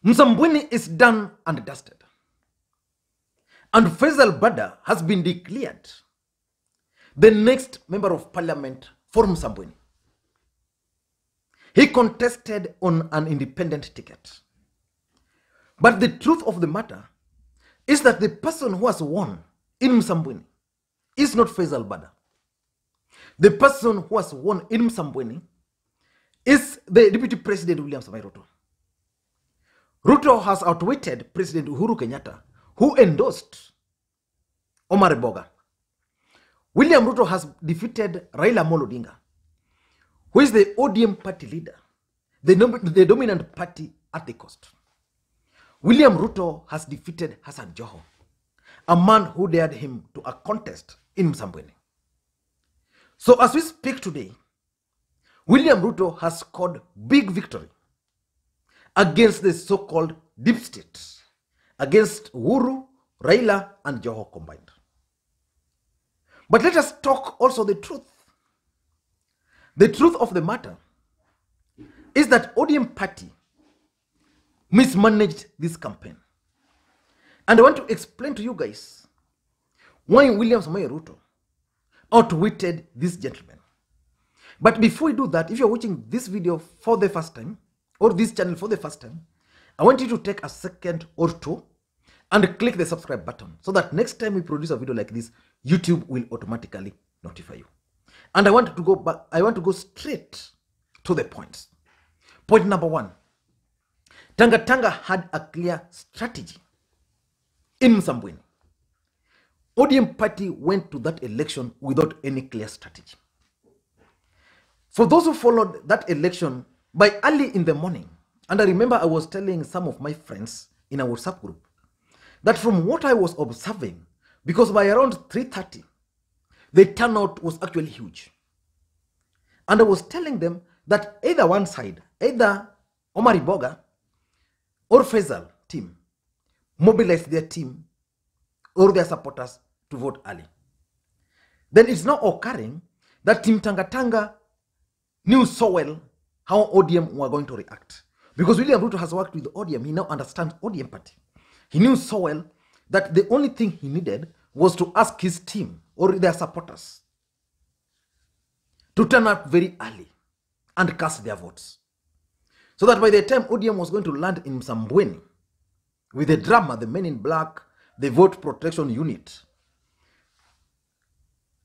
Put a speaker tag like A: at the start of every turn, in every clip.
A: Msambweni is done and dusted. And Feisal Bader has been declared the next member of parliament for Msambweni. He contested on an independent ticket. But the truth of the matter is that the person who has won in Msambweni is not Feisal Bader. The person who has won in Msambweni is the Deputy President William Ruto. Ruto has outwitted President Uhuru Kenyatta, who endorsed Omar Boga. William Ruto has defeated Raila Odinga, who is the ODM party leader, the dominant party at the coast. William Ruto has defeated Hassan JOHO, a man who dared him to a contest in Msambweni. So as we speak today, William Ruto has scored big victory against the so-called deep state, against Uhuru, Raila, and JOHO combined. But let us talk also the truth. The truth of the matter is that ODM party mismanaged this campaign. And I want to explain to you guys why William Ruto outwitted this gentleman. But before we do that, if you're watching this video for the first time, or this channel for the first time, I want you to take a second or two and click the subscribe button so that next time we produce a video like this, YouTube will automatically notify you. And I want to go back, I want to go straight to the points. Point number one, Tanga had a clear strategy in Msambweni. ODM party went to that election without any clear strategy. For those who followed that election, by early in the morning, and I remember I was telling some of my friends in our WhatsApp group that from what I was observing, because by around 3:30, the turnout was actually huge. And I was telling them that either one side, either Omar Boga or Feisal team, mobilized their team or their supporters to vote early. Then it's now occurring that Team Tanga knew so well how ODM were going to react. Because William Ruto has worked with ODM, he now understands ODM party. He knew so well that the only thing he needed was to ask his team or their supporters to turn up very early and cast their votes. So that by the time ODM was going to land in Msambweni, with the drama, the men in black, the vote protection unit,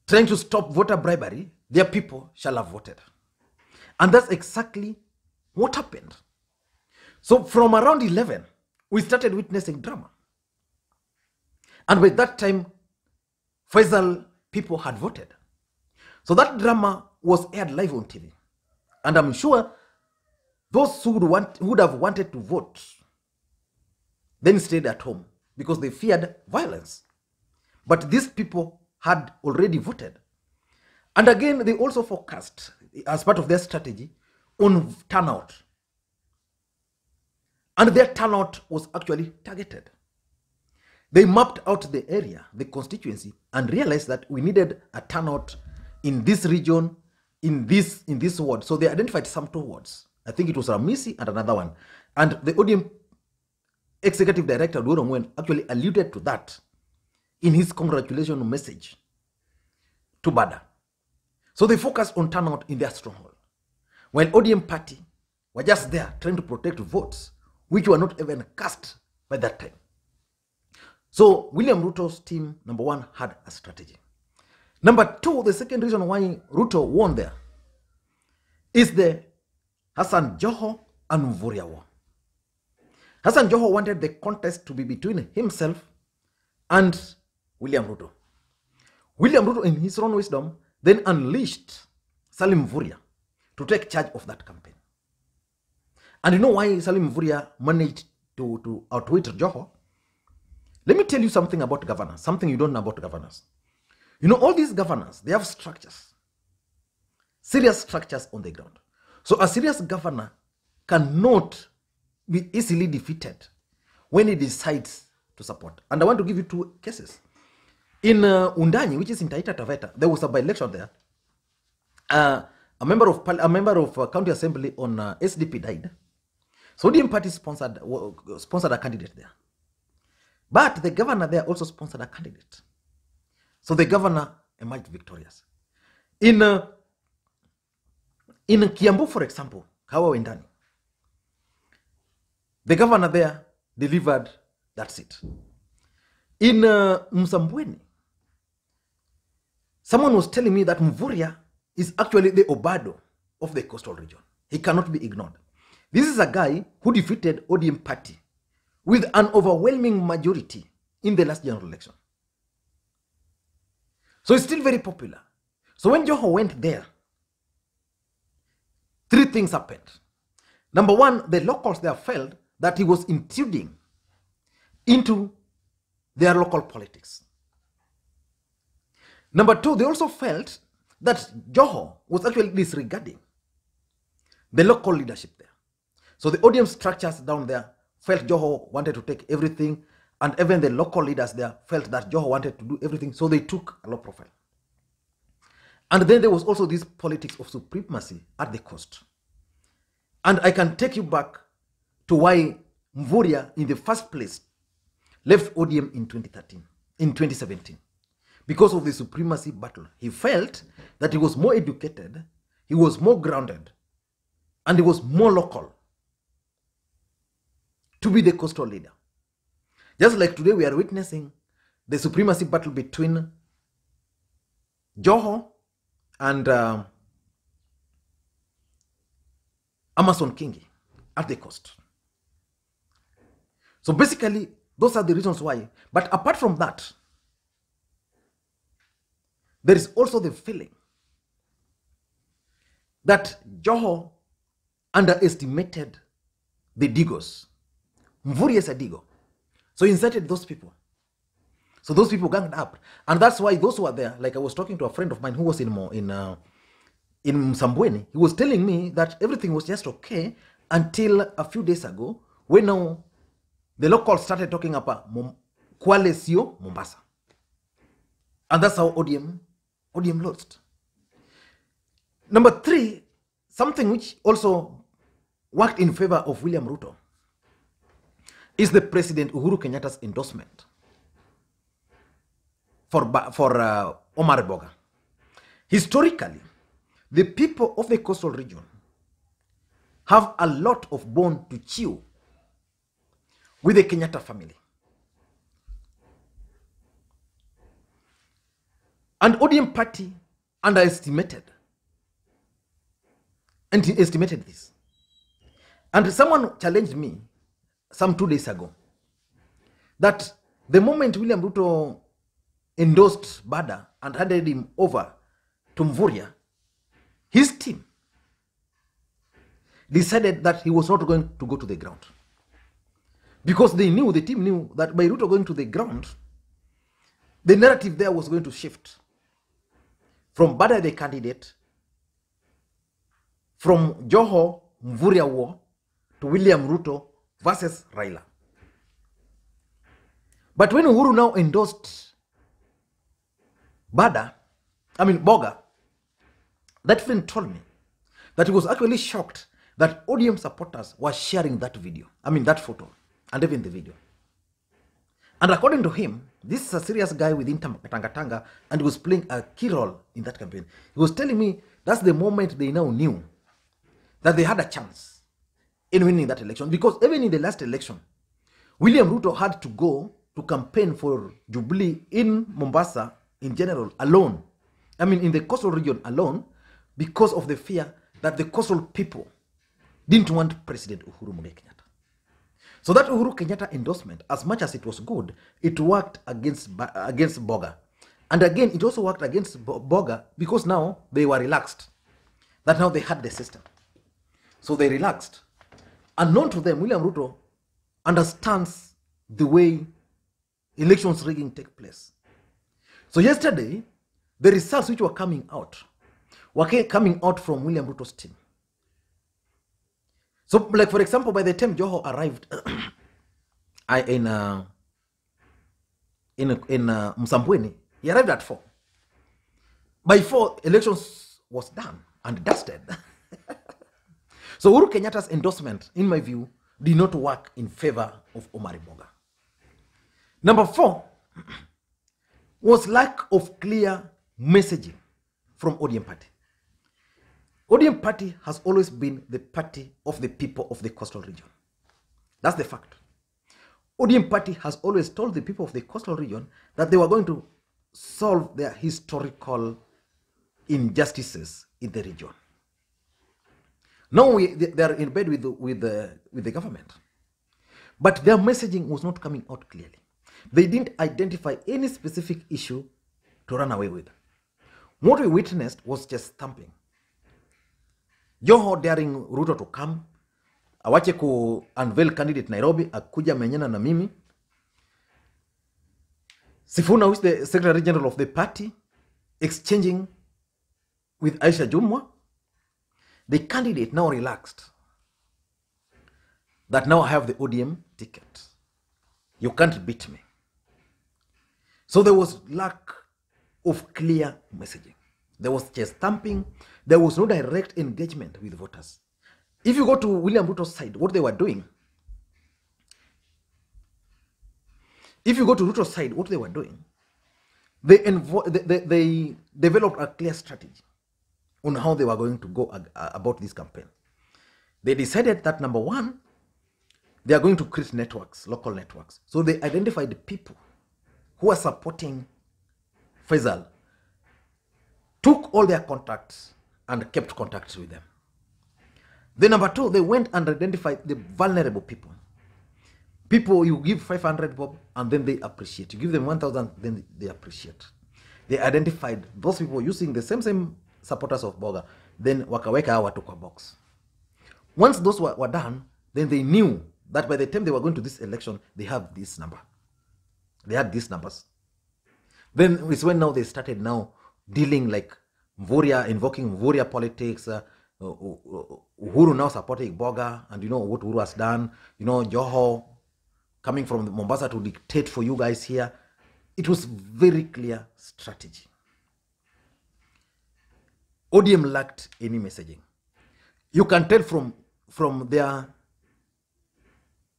A: trying to stop voter bribery, their people shall have voted. And that's exactly what happened. So from around 11, we started witnessing drama. And by that time, Feisal people had voted. So that drama was aired live on TV. And I'm sure those who would have wanted to vote then stayed at home because they feared violence. But these people had already voted. And again, they also focused, as part of their strategy, on turnout. And their turnout was actually targeted. They mapped out the area, the constituency, and realized that we needed a turnout in this region, in this ward. So they identified some two wards. I think it was Ramisi and another one. And the ODM executive director, Ruto, actually alluded to that in his congratulations message to Bader. So they focused on turnout in their stronghold. While ODM party were just there trying to protect votes, which were not even cast by that time. So William Ruto's team, number one, had a strategy. Number two, the second reason why Ruto won there is the Hassan JOHO and MVURYA war. Hassan JOHO wanted the contest to be between himself and William Ruto. William Ruto, in his own wisdom, then unleashed Salim MVURYA to take charge of that campaign. And you know why Salim MVURYA managed to outwit JOHO? Let me tell you something about governors, something you don't know about governors. You know, all these governors, they have structures, serious structures on the ground. So a serious governor cannot be easily defeated when he decides to support. And I want to give you two cases. In Undanyi, which is in Taita Taveta, there was a by-election there. A member of county assembly on SDP died. So ODM party sponsored a candidate there. But the governor there also sponsored a candidate. So the governor emerged victorious. In Kiambu, for example, Kawa Wendani, the governor there delivered that seat. In Msambweni, someone was telling me that MVURYA is actually the Obado of the coastal region. He cannot be ignored. This is a guy who defeated ODM party with an overwhelming majority in the last general election. So it's still very popular. So when JOHO went there, three things happened. Number one, the locals there felt that he was intruding into their local politics. Number two, they also felt that JOHO was actually disregarding the local leadership there. So the ODM structures down there felt JOHO wanted to take everything, and even the local leaders there felt that JOHO wanted to do everything, so they took a low profile. And then there was also this politics of supremacy at the coast. And I can take you back to why MVURYA in the first place left ODM in 2017. Because of the supremacy battle. He felt that he was more educated, he was more grounded, and he was more local to be the coastal leader. Just like today we are witnessing the supremacy battle between JOHO and Amason Kingi at the coast. So basically, those are the reasons why. But apart from that, there is also the feeling that JOHO underestimated the Digos. MVURYA is a Digo. So he incited those people. So those people ganged up. And that's why those who are there, like I was talking to a friend of mine who was in Msambweni, he was telling me that everything was just okay until a few days ago, when now the locals started talking about Kwale Sio Mombasa. And that's how ODM lost. Number three, something which also worked in favor of William Ruto is the President Uhuru Kenyatta's endorsement for Omar Boga. Historically, the people of the coastal region have a lot of bone to chew with the Kenyatta family. And ODM party underestimated this. And someone challenged me some 2 days ago that the moment William Ruto endorsed Bader and handed him over to MVURYA, his team decided that he was not going to go to the ground. Because the team knew that by Ruto going to the ground, the narrative there was going to shift from Bader the candidate, from JOHO MVURYA war, to William Ruto versus Raila. But when Uhuru now endorsed Boga, that friend told me that he was actually shocked that ODM supporters were sharing that video, that photo, and even the video. And according to him, this is a serious guy within Tanga, and he was playing a key role in that campaign. He was telling me that's the moment they now knew that they had a chance in winning that election, because even in the last election, William Ruto had to go to campaign for Jubilee in Mombasa in general alone. In the coastal region alone, because of the fear that the coastal people didn't want President Uhuru Kenyatta. So that Uhuru Kenyatta endorsement, as much as it was good, it worked against Boga. And again, it also worked against Boga because now they were relaxed. That now they had the system. So they relaxed. Unknown to them, William Ruto understands the way elections rigging take place. So yesterday, the results which were coming out from William Ruto's team. So, like for example, by the time JOHO arrived in Msambweni, he arrived at 4. By 4, elections was done and dusted. So Uhuru Kenyatta's endorsement, in my view, did not work in favor of Omar Boga. Number 4 was lack of clear messaging from ODM party. ODM party has always been the party of the people of the coastal region. That's the fact. ODM party has always told the people of the coastal region that they were going to solve their historical injustices in the region. Now they are in bed with the government. But their messaging was not coming out clearly. They didn't identify any specific issue to run away with. What we witnessed was just stamping. JOHO daring Ruto to come, awache ku unveil candidate Nairobi, akuja menyana na mimi. Sifuna, who is the Secretary General of the party, exchanging with Aisha Jumwa. The candidate now relaxed that now I have the ODM ticket. You can't beat me. So there was lack of clear messaging. There was just stamping. There was no direct engagement with voters. If you go to William Ruto's side, what they were doing, they developed a clear strategy on how they were going to go about this campaign. They decided that number 1, they are going to create networks, local networks. So they identified the people who are supporting Feisal, took all their contacts and kept contacts with them. Then number 2, they went and identified the vulnerable people. People you give 500 bob and then they appreciate. You give them 1,000, then they appreciate. They identified those people using the same supporters of Boga. Then wakaweka hawa to kwa box. Once those were done, then they knew that by the time they were going to this election, they have this number. They had these numbers. Then it's when now they started now dealing like MVURYA, invoking MVURYA politics, Uhuru now supporting Boga, and you know what Uhuru has done, you know, JOHO coming from Mombasa to dictate for you guys here. It was very clear strategy. ODM lacked any messaging. You can tell from their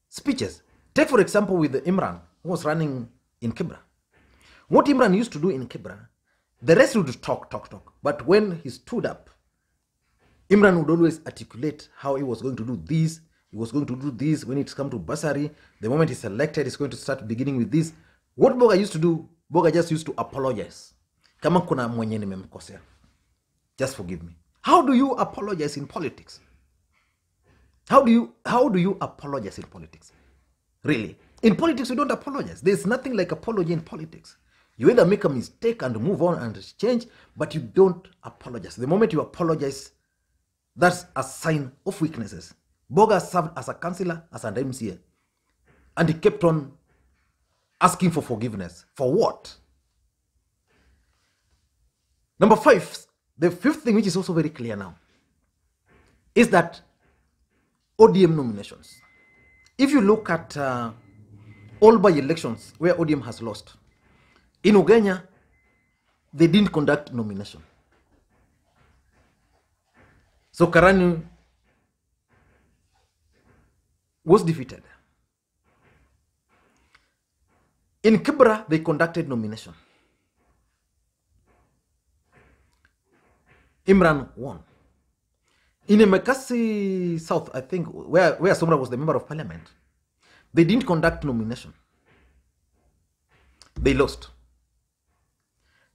A: speeches. Take for example with Imran, who was running in Kibra. What Imran used to do in Kibra, the rest would talk. But when he stood up, Imran would always articulate how he was going to do this. He was going to do this when it's come to Basari. The moment he's elected, he's going to start beginning with this. What Boga used to do, Boga just used to apologize. Kama kuna mwenye nimemkosea, just forgive me. How do you apologize in politics? How do you apologize in politics? Really? In politics, we don't apologize. There's nothing like apology in politics. You either make a mistake and move on and change, but you don't apologize. The moment you apologize, that's a sign of weaknesses. Boga served as a councillor, as an MCA, and he kept on asking for forgiveness. For what? Number 5, the 5th thing, which is also very clear now, is that ODM nominations. If you look at all by-elections where ODM has lost, in Ugenya, they didn't conduct nomination. So Karani was defeated. In Kibra, they conducted nomination. Imran won. In Emakasi South, I think, where Somra was the member of parliament, they didn't conduct nomination. They lost.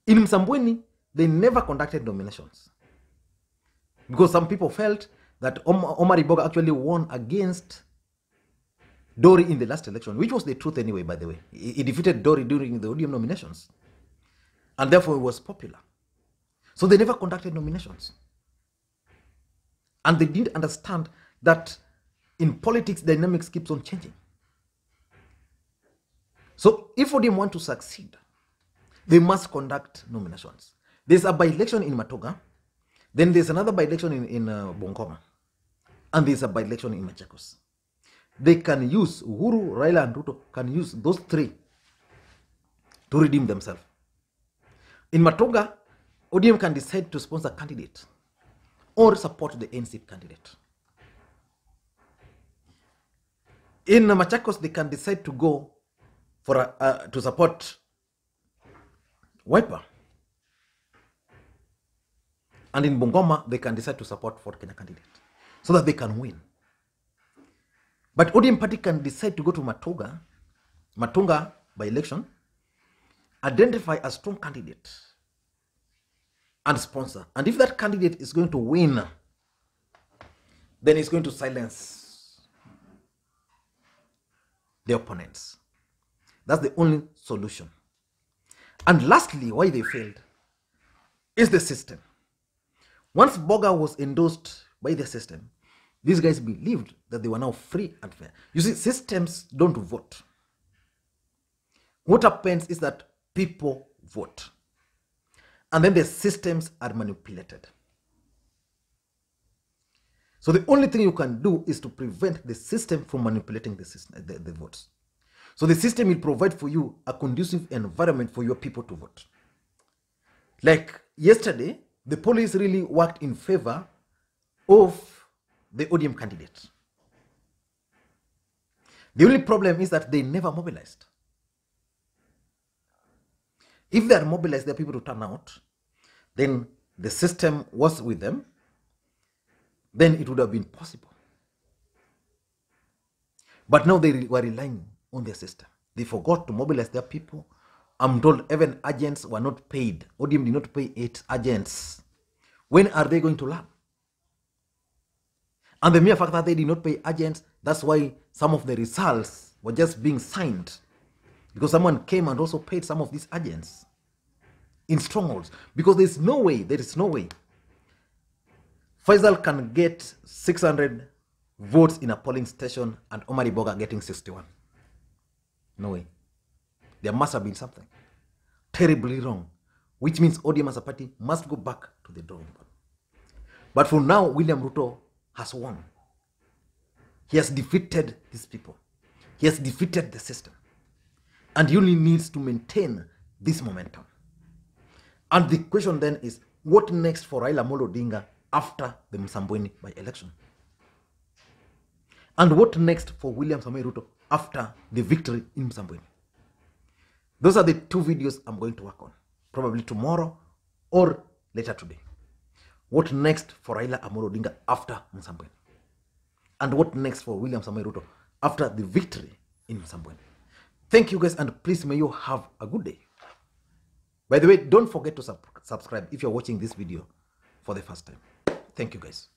A: In Msambweni, they never conducted nominations. Because some people felt that Omar Boga actually won against Dori in the last election, which was the truth anyway, by the way. He defeated Dori during the ODM nominations. And therefore, it was popular. So they never conducted nominations. And they didn't understand that in politics, dynamics keeps on changing. So if ODM want to succeed, they must conduct nominations. There's a by-election in Matoga, then there's another by-election in Bungoma, and there's a by-election in Machakos. They can use, Uhuru, Raila, and Ruto can use those 3 to redeem themselves. In Matoga, ODM can decide to sponsor a candidate or support the NC candidate. In Machakos, they can decide to go for to support Wiper. And in Bungoma, they can decide to support Ford Kenya candidate so that they can win. But ODM party can decide to go to Matunga by election, identify a strong candidate and sponsor. And if that candidate is going to win, then it's going to silence the opponents. That's the only solution. And lastly, why they failed is the system. Once Boga was endorsed by the system, these guys believed that they were now free and fair. You see, systems don't vote. What happens is that people vote. And then the systems are manipulated. So the only thing you can do is to prevent the system from manipulating the system, the votes. So the system will provide for you a conducive environment for your people to vote. Like yesterday, the police really worked in favor of the ODM candidate. The only problem is that they never mobilized. If they are mobilized, there are people to turn out, then the system was with them, then it would have been possible. But now they were relying on their system. They forgot to mobilize their people. I'm told even agents were not paid. ODM did not pay 8 agents. When are they going to learn? And the mere fact that they did not pay agents, that's why some of the results were just being signed. Because someone came and also paid some of these agents in strongholds. Because there is no way Feisal can get 600 votes in a polling station and Omar Boga getting 61. No way. There must have been something terribly wrong, which means ODM as a party must go back to the drawing board. But for now, William Ruto has won. He has defeated his people. He has defeated the system. And he only needs to maintain this momentum. And the question then is, what next for Raila Odinga after the Msambweni by-election? And what next for William Ruto after the victory in Msambweni? Those are the 2 videos I'm going to work on, probably tomorrow or later today. What next for Raila Odinga after Msambweni? And what next for William Ruto after the victory in Msambweni? Thank you guys, and please may you have a good day. By the way, don't forget to subscribe if you're watching this video for the first time. Thank you guys.